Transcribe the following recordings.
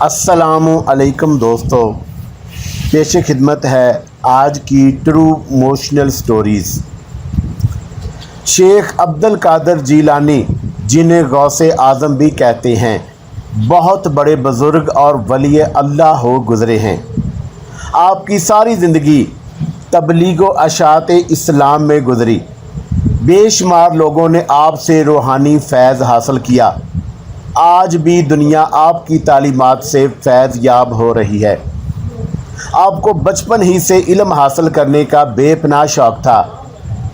अस्सलामु अलैकुम दोस्तों, पेश खिदमत है आज की true emotional stories. Sheikh Abdul Qadir Jilani, जिन्हें गौसे आज़म भी कहते हैं, बहुत बड़े बुज़ुर्ग और वली अल्लाह हो गुज़रे हैं। आपकी सारी ज़िंदगी तबलीग व अशात इस्लाम में गुज़री। बेशुमार लोगों ने आपसे रूहानी फैज़ हासिल किया। आज भी दुनिया आपकी तालीमात से फैज़ याब हो रही है। आपको बचपन ही से इल्म हासिल करने का बेपनाह शौक़ था।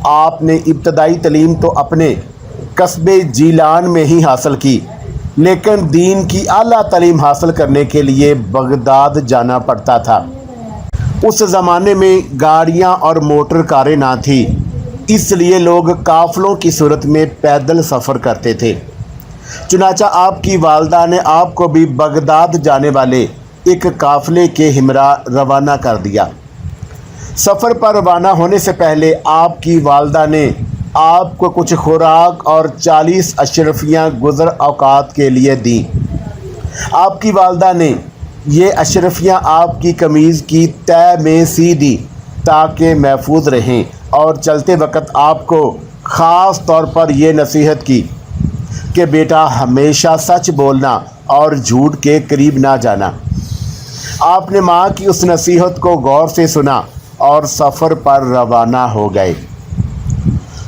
आपने इब्तदाई तालीम तो अपने कस्बे जीलान में ही हासिल की, लेकिन दीन की आला तालीम हासिल करने के लिए बगदाद जाना पड़ता था। उस ज़माने में गाड़ियाँ और मोटर कारें ना थी, इसलिए लोग काफ़िलों की सूरत में पैदल सफ़र करते थे। चुनाचा आपकी वालदा ने आपको भी बगदाद जाने वाले एक काफ़िले के हमरा रवाना कर दिया। सफ़र पर रवाना होने से पहले आपकी वालदा ने आपको कुछ खुराक और 40 अशरफियाँ गुज़र औकात के लिए दी। आपकी वालदा ने ये अशरफियाँ आपकी कमीज़ की तह में सी दी ताकि महफूज रहें, और चलते वक्त आपको ख़ास तौर पर यह नसीहत की कि बेटा हमेशा सच बोलना और झूठ के करीब ना जाना। आपने माँ की उस नसीहत को गौर से सुना और सफ़र पर रवाना हो गए।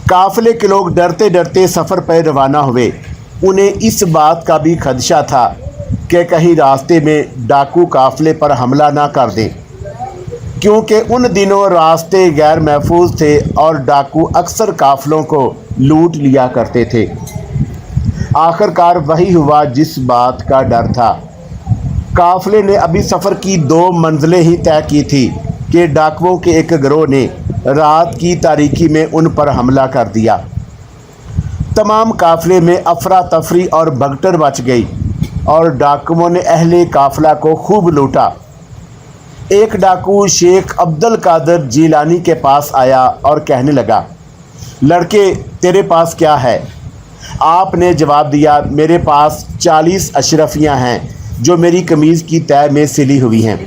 काफ़िले के लोग डरते डरते सफ़र पर रवाना हुए। उन्हें इस बात का भी खदशा था कि कहीं रास्ते में डाकू काफ़िले पर हमला ना कर दें, क्योंकि उन दिनों रास्ते गैर महफूज थे और डाकू अक्सर काफ़िलों को लूट लिया करते थे। आखिरकार वही हुआ जिस बात का डर था। काफ़िले ने अभी सफ़र की 2 मंजिलें ही तय की थी कि डाकुओं के एक गिरोह ने रात की तारीकी में उन पर हमला कर दिया। तमाम काफ़िले में अफरा तफरी और भगदड़ मच गई और डाकुओं ने अहले काफ़िला को खूब लूटा। एक डाकू शेख अब्दुल कादर जीलानी के पास आया और कहने लगा, लड़के तेरे पास क्या है? आपने जवाब दिया, मेरे पास 40 अशरफियाँ हैं जो मेरी कमीज़ की तह में सिली हुई हैं।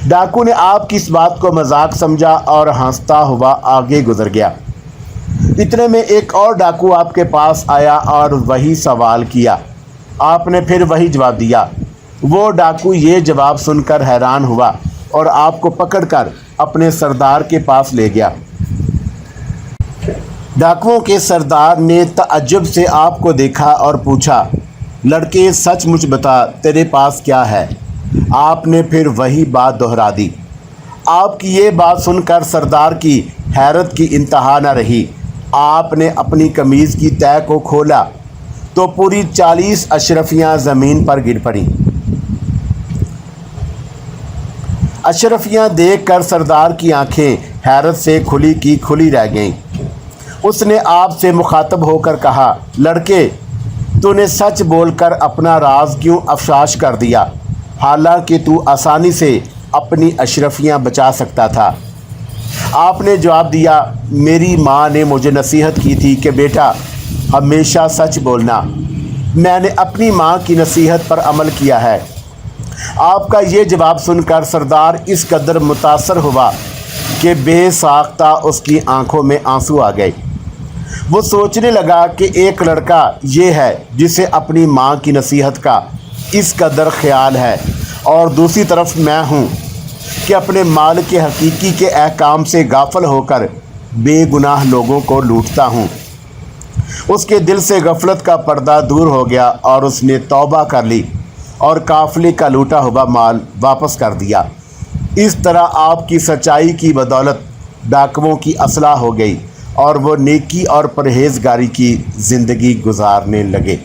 डाकू ने आपकी इस बात को मजाक समझा और हंसता हुआ आगे गुजर गया। इतने में एक और डाकू आपके पास आया और वही सवाल किया। आपने फिर वही जवाब दिया। वो डाकू ये जवाब सुनकर हैरान हुआ और आपको पकड़कर अपने सरदार के पास ले गया। डाकुओं के सरदार ने तअज्जुब से आपको देखा और पूछा, लड़के सचमुच बता तेरे पास क्या है? आपने फिर वही बात दोहरा दी। आपकी ये बात सुनकर सरदार की हैरत की इंतहा न रही। आपने अपनी कमीज़ की तह को खोला तो पूरी 40 अशरफियाँ ज़मीन पर गिर पड़ीं। अशरफियाँ देखकर सरदार की आंखें हैरत से खुली की खुली रह गईं। उसने आपसे मुखातब होकर कहा, लड़के तूने सच बोलकर अपना राज क्यों अफशाश कर दिया, हालांकि तू आसानी से अपनी अशरफियाँ बचा सकता था। आपने जवाब दिया, मेरी माँ ने मुझे नसीहत की थी कि बेटा हमेशा सच बोलना। मैंने अपनी माँ की नसीहत पर अमल किया है। आपका ये जवाब सुनकर सरदार इस कदर मुतासर हुआ कि बेसाख्ता उसकी आंखों में आंसू आ गए। वो सोचने लगा कि एक लड़का ये है जिसे अपनी माँ की नसीहत का इस कदर ख्याल है, और दूसरी तरफ मैं हूँ कि अपने माल के हकीकी के अहकाम से गाफिल होकर बेगुनाह लोगों को लूटता हूँ। उसके दिल से गफलत का पर्दा दूर हो गया और उसने तौबा कर ली और काफ़िले का लूटा हुआ माल वापस कर दिया। इस तरह आपकी सच्चाई की बदौलत डाकुओं की असलाह हो गई और वो नेकी और परहेज़गारी की ज़िंदगी गुजारने लगे।